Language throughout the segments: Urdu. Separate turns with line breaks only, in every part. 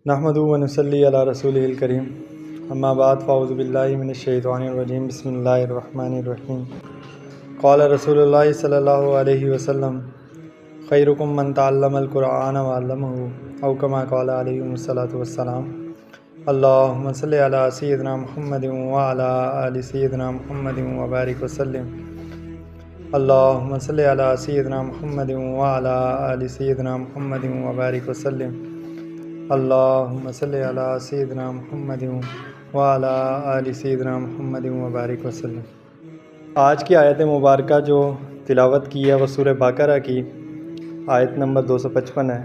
نحمدہ و نصلی علی رسولہ الکریم اما بعد فاعوذ باللہ من الشیطان الرجیم بسم اللہ الرحمن الرحیم قال رسول اللہ صلی اللہ علیہ وسلم خیرکم من تعلم القرآن وعلمہ او کما قال علیہ الصلاۃ والسلام اللہم صلی علی سیدنا محمد وعلی آل سیدنا محمد وبارک وسلم اللہم صلی علی سیدنا محمد وعلی آل سیدنا محمد وبارک وسلم اللہم صلی علی سیدنا محمد وعلی آل سیدنا محمد وبارک وسلم۔ آج کی آیت مبارکہ جو تلاوت کی ہے وہ سورہ بقرہ کی آیت نمبر 255 ہے،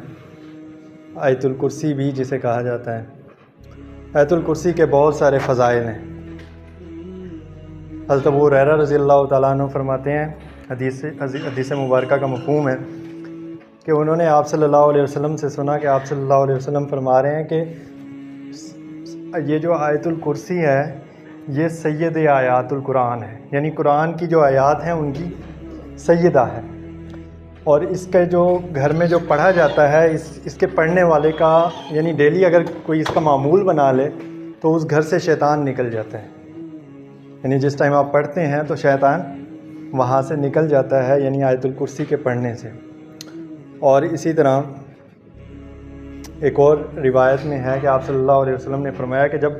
آیت الکرسی بھی جسے کہا جاتا ہے۔ آیت الکرسی کے بہت سارے فضائل ہیں۔ حضرت ابو ہریرہ رضی اللہ تعالیٰ عنہ فرماتے ہیں، حدیث مبارکہ کا مفہوم ہے کہ انہوں نے آپ صلی اللہ علیہ وسلم سے سنا کہ آپ صلی اللہ علیہ وسلم فرما رہے ہیں کہ یہ جو آیت الکرسی ہے یہ سید آیات القرآن ہے، یعنی قرآن کی جو آیات ہیں ان کی سیدہ ہے، اور اس کے جو گھر میں جو پڑھا جاتا ہے اس کے پڑھنے والے کا، یعنی ڈیلی اگر کوئی اس کا معمول بنا لے تو اس گھر سے شیطان نکل جاتا ہے، یعنی جس ٹائم آپ پڑھتے ہیں تو شیطان وہاں سے نکل جاتا ہے، یعنی آیت الکرسی کے پڑھنے سے۔ اور اسی طرح ایک اور روایت میں ہے کہ آپ صلی اللہ علیہ وسلم نے فرمایا کہ جب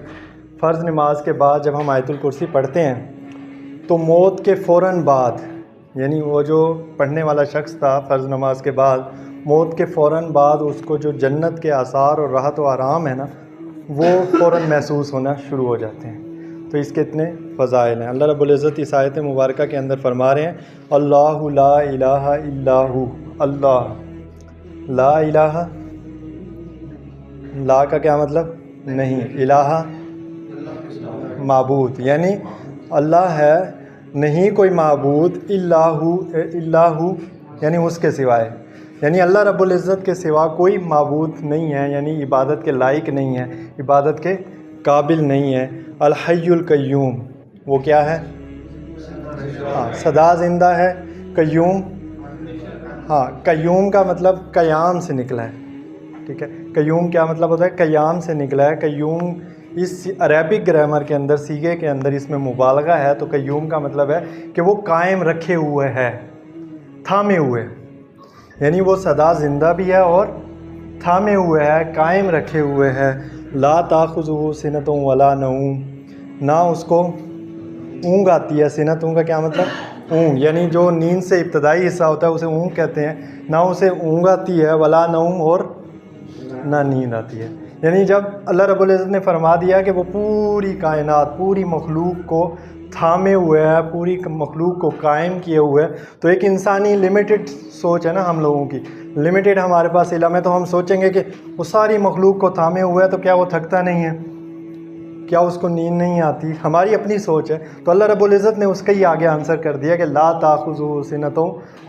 فرض نماز کے بعد جب ہم آیت الکرسی پڑھتے ہیں تو موت کے فوراً بعد، یعنی وہ جو پڑھنے والا شخص تھا فرض نماز کے بعد، موت کے فوراً بعد اس کو جو جنت کے آثار اور راحت و آرام ہے نا وہ فوراً محسوس ہونا شروع ہو جاتے ہیں۔ تو اس کے اتنے فضائل ہیں۔ اللہ رب العزت اس آیت مبارکہ کے اندر فرما رہے ہیں اللہ لا الہ الا ہو، اللہ لا الہ، لا کا کیا مطلب؟ نہیں، الہ معبود، یعنی اللہ ہے، نہیں کوئی معبود، الا ہو یعنی اس کے سوائے، یعنی اللہ رب العزت کے سوا کوئی معبود نہیں ہے، یعنی عبادت کے لائق نہیں ہے، عبادت کے قابل نہیں ہے۔ الحی القیوم، وہ کیا ہے؟ سدا زندہ ہے۔ قیوم، قیوم کا مطلب قیام سے نکلا ہے، ٹھیک ہے۔ قیوم کیا مطلب ہوتا ہے؟ قیام سے نکلا ہے۔ قیوم اس عربک گرامر کے اندر، صیغے کے اندر اس میں مبالغہ ہے، تو قیوم کا مطلب ہے کہ وہ قائم رکھے ہوئے ہے، تھامے ہوئے، یعنی وہ سدا زندہ بھی ہے اور تھامے ہوئے ہے، قائم رکھے ہوئے ہے۔ لا تاخذہ سنۃ ولا نوم، نہ اس کو اونگ آتی ہے۔ سنت اونگ کا کیا مطلب؟ اونگ، یعنی جو نیند سے ابتدائی حصہ ہوتا ہے اسے اونگ کہتے ہیں، نہ اسے اونگ آتی ہے، ولا نوم، اور نہ نیند آتی ہے۔ یعنی جب اللہ رب العزت نے فرما دیا کہ وہ پوری کائنات، پوری مخلوق کو تھامے ہوئے ہے، پوری مخلوق کو قائم کیے ہوئے، تو ایک انسانی لمیٹڈ سوچ ہے نا ہم لوگوں کی، لمیٹڈ ہمارے پاس علم ہے، تو ہم سوچیں گے کہ وہ ساری مخلوق کو تھامے ہوئے ہے تو کیا وہ تھکتا نہیں ہے؟ کیا اس کو نیند نہیں آتی؟ ہماری اپنی سوچ ہے۔ تو اللہ رب العزت نے اس کا ہی آگے آنسر کر دیا کہ لا تاخذہ سنۃ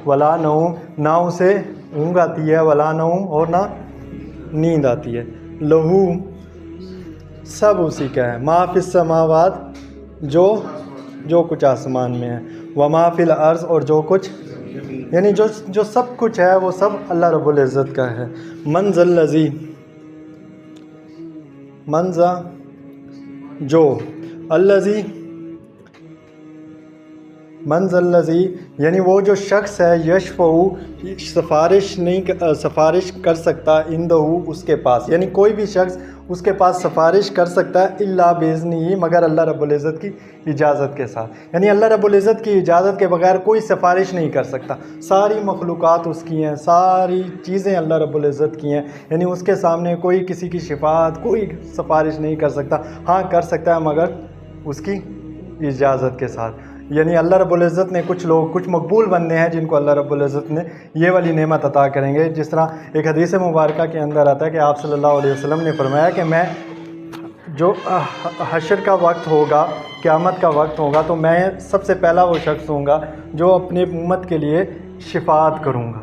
ولا نوم، نہ اسے اونگ آتی ہے، ولا نوم، اور نہ نیند آتی ہے۔ لہو، سب اسی کا ہے، ما فی السماوات، جو کچھ آسمان میں ہے، وما فی الارض، اور جو کچھ، یعنی جو سب کچھ ہے وہ سب اللہ رب العزت کا ہے۔ من ذا الذی، من ذا جو، الذی، من ذا الذی یعنی وہ جو شخص ہے، یشفع سفارش کر سکتا، عندہ اس کے پاس، یعنی کوئی بھی شخص اس کے پاس سفارش کر سکتا ہے، الا باذنہ، مگر اللہ رب العزت کی اجازت کے ساتھ، یعنی اللہ رب العزت کی اجازت کے بغیر کوئی سفارش نہیں کر سکتا۔ ساری مخلوقات اس کی ہیں، ساری چیزیں اللہ رب العزت کی ہیں، یعنی اس کے سامنے کوئی کسی کی شفاعت، کوئی سفارش نہیں کر سکتا۔ ہاں کر سکتا ہے مگر اس کی اجازت کے ساتھ۔ یعنی اللہ رب العزت نے کچھ مقبول بندے ہیں جن کو اللہ رب العزت نے یہ والی نعمت عطا کریں گے، جس طرح ایک حدیث مبارکہ کے اندر آتا ہے کہ آپ صلی اللہ علیہ وسلم نے فرمایا کہ میں جو حشر کا وقت ہوگا، قیامت کا وقت ہوگا، تو میں سب سے پہلا وہ شخص ہوں گا جو اپنے امت کے لیے شفاعت کروں گا،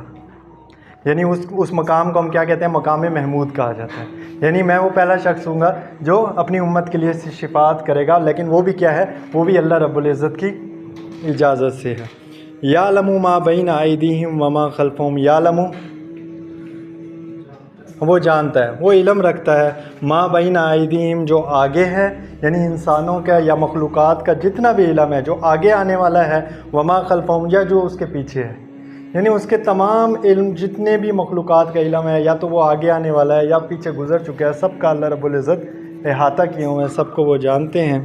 یعنی اس مقام کو ہم کیا کہتے ہیں؟ مقام محمود کہا جاتا ہے، یعنی میں وہ پہلا شخص ہوں گا جو اپنی امت کے لیے شفاعت کرے گا، لیکن وہ بھی کیا ہے؟ وہ بھی اللہ رب العزت کی اجازت سے ہے۔ یعلم ما بین ایدیہم وما خلفہم، یعلم وہ جانتا ہے، وہ علم رکھتا ہے۔ ما بین ایدیہم، جو آگے ہے، یعنی انسانوں کا یا مخلوقات کا جتنا بھی علم ہے جو آگے آنے والا ہے، وما خلفہم، یا جو اس کے پیچھے ہے، یعنی اس کے تمام علم، جتنے بھی مخلوقات کا علم ہے، یا تو وہ آگے آنے والا ہے یا پیچھے گزر چکا ہے، سب کا اللہ رب العزت احاطہ کیے ہوئے ہیں، سب کو وہ جانتے ہیں۔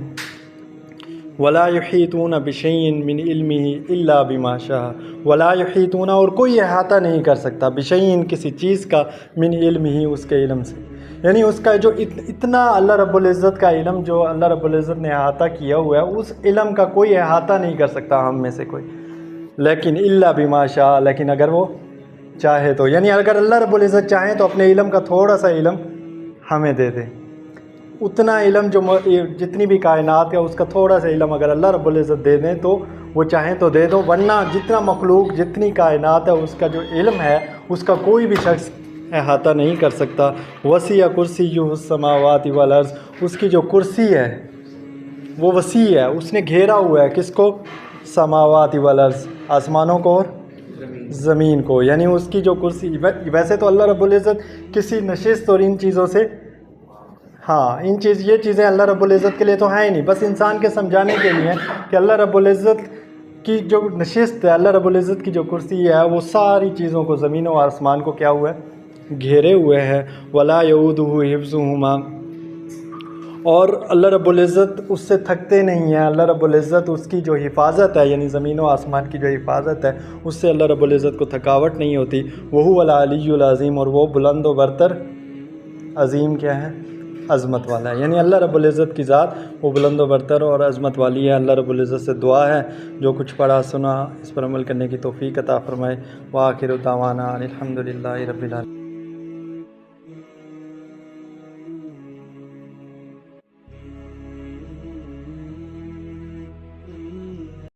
ولا یحیطون بشیء من علمہ الا بما شاء، ولا یحیطون، اور کوئی احاطہ نہیں کر سکتا، بشیء، کسی چیز کا، من علمہ، اس کے علم سے، یعنی اس کا جو اتنا اللہ رب العزت کا علم جو اللہ رب العزت نے احاطہ کیا ہوا ہے، اس علم کا کوئی احاطہ نہیں کر سکتا ہم میں سے کوئی، لیکن الا بما شاء، لیکن اگر وہ چاہے تو، یعنی اگر اللہ رب العزت چاہیں تو اپنے علم کا تھوڑا سا علم ہمیں دے دے، اتنا علم جو جتنی بھی کائنات ہے اس کا تھوڑا سا علم اگر اللہ رب العزت دے دیں تو وہ چاہیں تو دے دو، ورنہ جتنا مخلوق، جتنی کائنات ہے اس کا جو علم ہے اس کا کوئی بھی شخص احاطہ نہیں کر سکتا۔ وسیع کرسیہ السماوات والارض، اس کی جو کرسی ہے وہ وسیع ہے، اس نے گھیرا ہوا ہے کس کو؟ سماوات والارض، آسمانوں کو اور زمین کو، یعنی اس کی جو کرسی، ویسے تو اللہ رب العزت کسی نشست اور ان چیزوں سے، ہاں یہ چیزیں اللہ رب العزت کے لیے تو ہیں ہی نہیں، بس انسان کے سمجھانے کے لیے کہ اللہ رب العزت کی جو نشست ہے، اللہ رب العزت کی جو کرسی ہے، وہ ساری چیزوں کو، زمین و آسمان کو کیا ہوا ہے؟ گھیرے ہوئے ہے۔ ولا یعودہ حفظہما، اور اللہ رب العزت اس سے تھکتے نہیں ہیں، اللہ رب العزت اس کی جو حفاظت ہے، یعنی زمین و آسمان کی جو حفاظت ہے، اس سے اللہ رب العزت کو تھکاوٹ نہیں ہوتی۔ وہو العلی العظیم، اور وہ بلند و برتر، عظیم کیا ہے؟ عظمت والا ہے، یعنی اللہ رب العزت کی ذات وہ بلند و برتر اور عظمت والی ہے۔ اللہ رب العزت سے دعا ہے جو کچھ پڑھا سنا اس پر عمل کرنے کی توفیق عطا فرمائے۔ وآخر دعوانا الحمدللہ رب العالمین۔